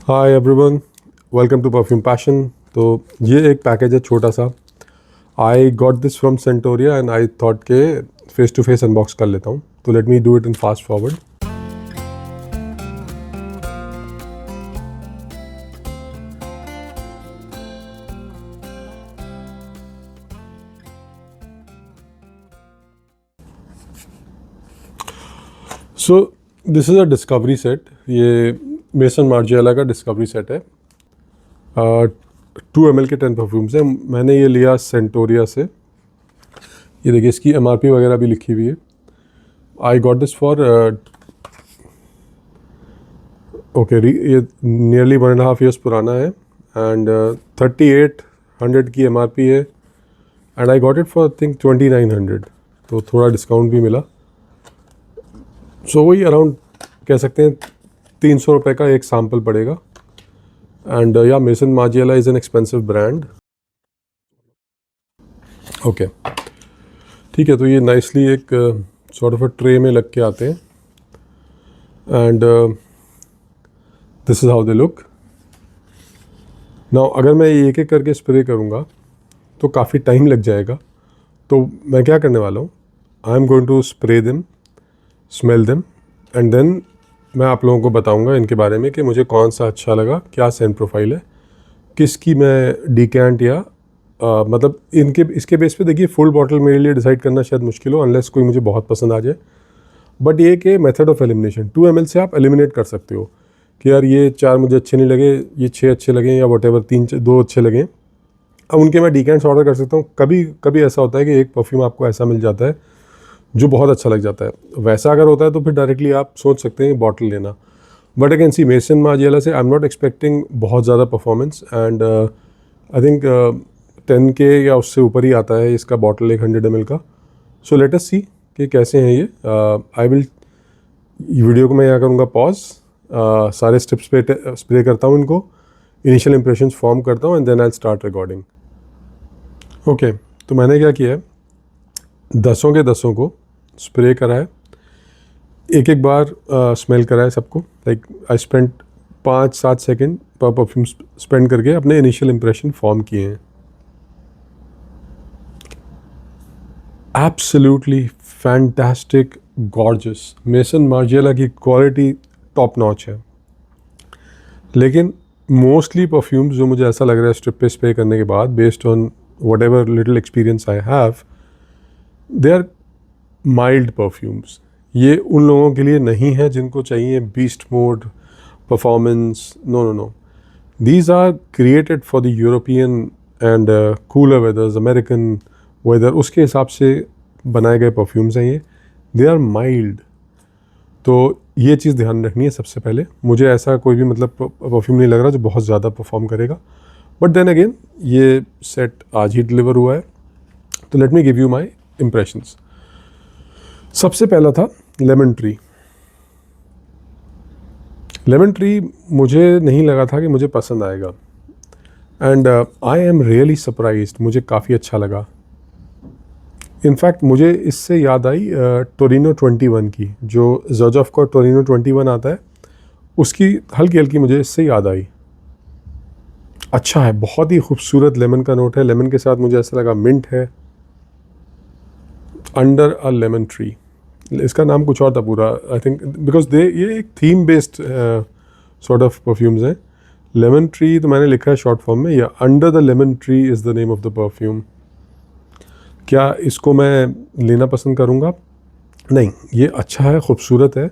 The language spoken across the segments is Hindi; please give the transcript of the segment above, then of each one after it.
Hi everyone, welcome to perfume passion. तो ये एक पैकेज है छोटा सा। आई गॉट दिस फ्रॉम सेंटोरिया एंड आई थॉट के फेस टू फेस अनबॉक्स कर लेता हूँ। तो let me do it in fast forward. So this is a discovery set. ये मेसन मार्जिएला का डिस्कवरी सेट है। 2 ml के 10 परफ्यूम्स हैं। मैंने ये लिया सेंटोरिया से। ये देखिए, इसकी MRP वगैरह भी लिखी हुई है। आई गॉट दिस फॉर ओके, ये नियरली 1.5 years पुराना है एंड 3800 की MRP है and I got it for think 2900। तो थोड़ा डिस्काउंट भी मिला। सो वही अराउंड कह सकते हैं 300 रुपये का एक सैम्पल पड़ेगा। एंड या Maison Margiela is an expensive brand. Okay, ठीक है। तो ये नाइसली एक सॉर्ट ऑफ अ ट्रे में लग के आते हैं and this is how they look. Now अगर मैं एक एक करके स्प्रे करूँगा तो काफ़ी टाइम लग जाएगा। तो मैं क्या करने वाला हूँ, I am going to spray them, smell them and then मैं आप लोगों को बताऊंगा इनके बारे में कि मुझे कौन सा अच्छा लगा, क्या सेंट प्रोफाइल है, किसकी मैं डिकेंट या मतलब इसके बेस पे देखिए फुल बॉटल मेरे लिए डिसाइड करना शायद मुश्किल हो अनलेस कोई मुझे बहुत पसंद आ जाए। बट ये कि मेथड ऑफ एलिमिनेशन 2 ml से आप एलिमिनेट कर सकते हो कि यार ये 4 मुझे अच्छे नहीं लगे, ये 6 अच्छे लगे या वट एवर 2 अच्छे लगे। अब उनके मैं डिकेंट्स ऑर्डर कर सकता हूँ। कभी कभी ऐसा होता है कि एक परफ्यूम आपको ऐसा मिल जाता है जो बहुत अच्छा लग जाता है। वैसा अगर होता है तो फिर डायरेक्टली आप सोच सकते हैं बॉटल लेना। बट अगेन सी मेसन मार्जिएला से आई एम नॉट एक्सपेक्टिंग बहुत ज़्यादा performance and I think 10K या उससे ऊपर ही आता है इसका बॉटल 100 ml का। सो लेट अस सी कि कैसे हैं ये। आई विल वीडियो को मैं यहाँ करूँगा पॉज, सारे स्टेप्स पे स्प्रे करता हूँ इनको, इनिशियल इंप्रेशंस फॉर्म करता हूँ and then I start recording. Okay, तो मैंने क्या किया है, 10 के 10 को स्प्रे करा है, एक एक बार स्मेल करा है सबको। लाइक आई स्पेंड 5-7 सेकेंड पर परफ्यूम स्पेंड करके अपने इनिशियल इंप्रेशन फॉर्म किए हैं। Absolutely fantastic, gorgeous. मेसन मार्जिएला की क्वालिटी टॉप नॉच है। लेकिन मोस्टली परफ्यूम्स जो मुझे ऐसा लग रहा है स्ट्रिप पे स्प्रे करने के बाद, based on whatever little experience I have, they are mild perfumes. ये उन लोगों के लिए नहीं है जिनको चाहिए beast mode performance. No no no, these are created for the European and cooler weathers, American weather, उसके हिसाब से बनाए गए परफ्यूम्स हैं ये। दे आर माइल्ड। तो ये चीज़ ध्यान रखनी है सबसे पहले। मुझे ऐसा कोई भी मतलब परफ्यूम नहीं लग रहा जो बहुत ज़्यादा परफॉर्म करेगा। बट देन अगेन ये सेट आज ही डिलीवर हुआ है, तो let me give you my impressions. सबसे पहला था लेमन ट्री। लेमन ट्री मुझे नहीं लगा था कि मुझे पसंद आएगा and I am really surprised. मुझे काफ़ी अच्छा लगा। इनफैक्ट मुझे इससे याद आई टोरिनो 21 की, जो ज़ोजॉफ का टोरिनो 21 आता है, उसकी हल्की हल्की मुझे इससे याद आई। अच्छा है, बहुत ही खूबसूरत लेमन का नोट है। लेमन के साथ मुझे ऐसा लगा मिंट है, अंडर अ लेमन ट्री। इसका नाम कुछ और था पूरा, आई थिंक, बिकॉज ये एक theme based sort of perfumes हैं। लेमन ट्री तो मैंने लिखा है शॉर्ट फॉर्म में, या under the lemon tree is the name of the perfume. क्या इसको मैं लेना पसंद करूँगा? नहीं। ये अच्छा है, खूबसूरत है,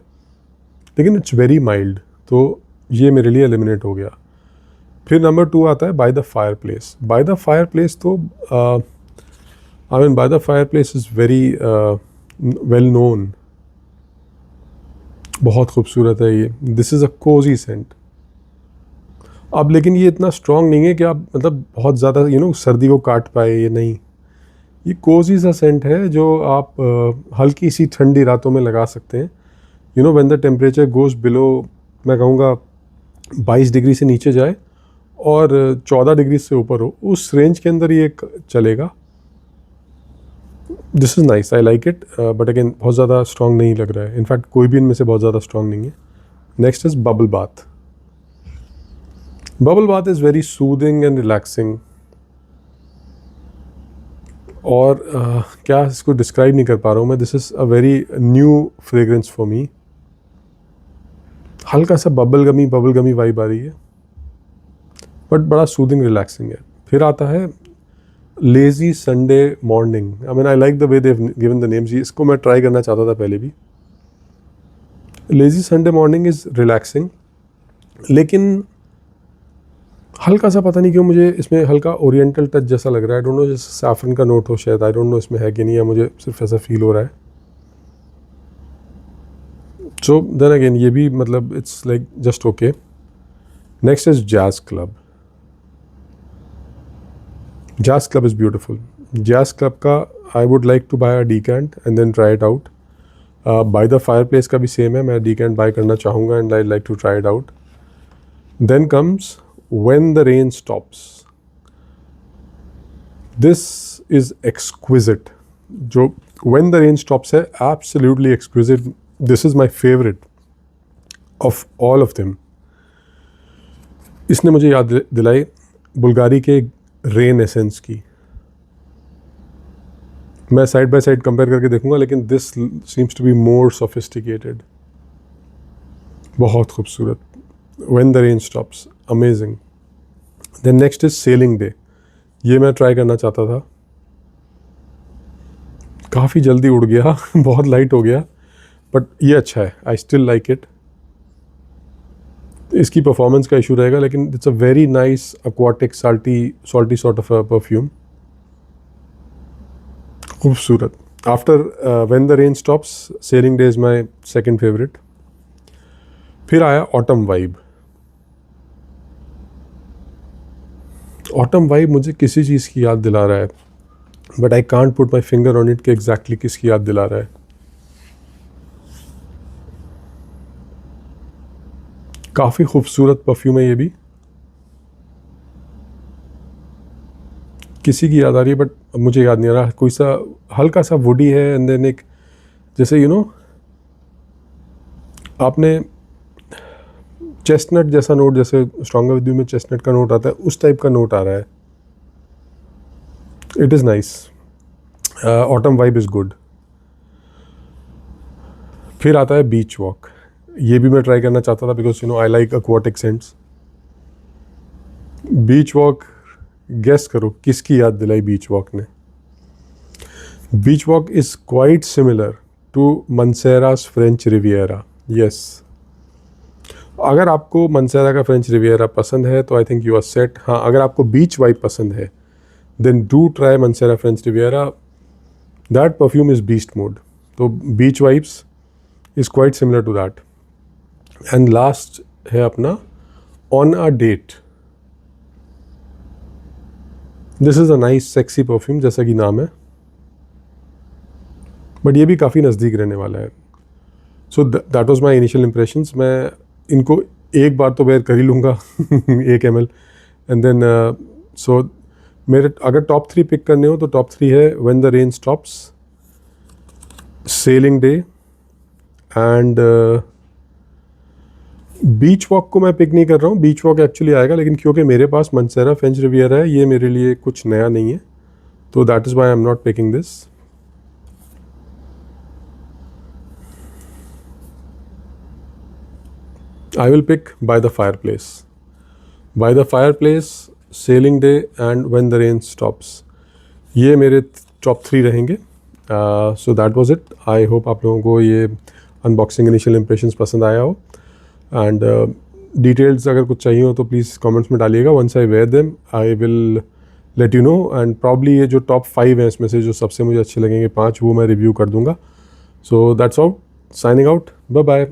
लेकिन इट्स वेरी माइल्ड, तो ये मेरे लिए एलिमिनेट हो गया। फिर नंबर 2 आता है by the fireplace. By the fireplace तो I mean by the fireplace is very well known. बहुत खूबसूरत है ये। This is a cosy scent. अब लेकिन ये इतना स्ट्रॉन्ग नहीं है कि आप मतलब बहुत ज़्यादा सर्दी को काट पाए, ये नहीं। ये कोजी सा सेंट है जो आप हल्की सी ठंडी रातों में लगा सकते हैं। When the temperature goes below, मैं कहूँगा 22 डिग्री से नीचे जाए और 14 डिग्री से ऊपर हो, उस रेंज के अंदर ये चलेगा। This is nice, I like it. But again बहुत ज़्यादा स्ट्रॉन्ग नहीं लग रहा है। इनफैक्ट कोई भी इनमें से बहुत ज़्यादा स्ट्रॉन्ग नहीं है। Next is bubble bath. Bubble bath is very soothing and relaxing, और क्या इसको डिस्क्राइब नहीं कर पा रहा हूँ मैं. This is a very new fragrance for me. हल्का सा बबल गमी वाइब आ रही है, बट बड़ा सूदिंग रिलैक्सिंग है. फिर आता है lazy Sunday morning. I mean I like the way they given the names. इसको मैं ट्राई करना चाहता था पहले भी. Lazy Sunday morning is relaxing, लेकिन हल्का सा पता नहीं क्यों मुझे इसमें हल्का ओरिएंटल टच जैसा लग रहा है. आई डोंट नो, जैसे सैफरन का नोट हो शायद. आई डोंट नो इसमें है कि नहीं है, मुझे सिर्फ ऐसा फील हो रहा है. सो देन अगेन ये भी मतलब it's like just okay. Next is jazz club. Jazz club is beautiful. Jazz club का I would like to buy a decant and then try it out. By the fireplace का भी सेम है, मैं डीकेंट बाय करना चाहूँगा and I like to try it out. Then comes when the rain stops. This is exquisite. जो व्हेन द रेन स्टॉप्स है, absolutely exquisite. This is my favourite of all of them. इसने मुझे याद दिलाई बुल्गारी के रेन एसेंस की. मैं साइड बाय साइड कंपेयर करके देखूंगा, लेकिन this seems to be more sophisticated. बहुत खूबसूरत. When the rain stops, amazing. Then next is sailing day. ये मैं ट्राई करना चाहता था. काफ़ी जल्दी उड़ गया बहुत लाइट हो गया, बट ये अच्छा है. I still like it. इसकी परफॉर्मेंस का इशू रहेगा, लेकिन it's a very nice aquatic salty sort of a perfume. खूबसूरत. After when the rain stops, selling day is my second favourite. फिर आया ऑटम वाइब. ऑटम वाइब मुझे किसी चीज़ की याद दिला रहा है, but I can't put my finger on it कि एग्जैक्टली किसकी याद दिला रहा है. काफ़ी खूबसूरत परफ्यूम है ये भी. किसी की याद आ रही है, बट मुझे याद नहीं आ रहा. कोई सा हल्का सा वुडी है, एंड देन एक जैसे आपने चेस्टनट जैसा नोट, जैसे स्ट्रॉन्गर विद यू में चेस्टनट का नोट आता है, उस टाइप का नोट आ रहा है. It is nice. Autumn vibe is good. फिर आता है बीच वॉक. ये भी मैं ट्राई करना चाहता था, because I like aquatic scents. Beach walk, guess करो किसकी याद दिलाई बीच वॉक ने. Beach walk is quite similar to Mancera's French Riviera. Yes, अगर आपको मंसेरा का फ्रेंच रिवियरा पसंद है तो I think you are set. हाँ, अगर आपको बीच वाइब पसंद है, then do try Mancera French Riviera. That perfume is beast mode. तो beach vibes is quite similar to that. And last है अपना on a date. This is a nice sexy perfume, जैसा कि नाम है, बट ये भी काफ़ी नज़दीक रहने वाला है. So that was my initial impressions. मैं इनको एक बार तो वेयर कर ही लूँगा 1 ml, एंड देन सो मेरे अगर टॉप 3 पिक करने हो तो टॉप 3 है when the rain stops, selling day, and beach walk को मैं पिक नहीं कर रहा हूँ. बीच वॉक एक्चुअली आएगा, लेकिन क्योंकि मेरे पास मंसेरा फ्रेंच रिवियरा है, ये मेरे लिए कुछ नया नहीं है, तो that is why I am not picking this. I will pick By the Fireplace. By the Fireplace, Sailing Day and When the Rain Stops. ये मेरे टॉप 3 रहेंगे. So that was it. I hope आप लोगों को ये अनबॉक्सिंग इनिशियल इंप्रेशंस पसंद आया हो. एंड डिटेल्स अगर कुछ चाहिए हो तो प्लीज़ कमेंट्स में डालिएगा. Once I wear them I will let you know. And probably ये जो टॉप 5 हैं, इसमें से जो सबसे मुझे अच्छे लगेंगे 5, वो मैं रिव्यू कर दूंगा. So that's out. Signing out. Bye bye.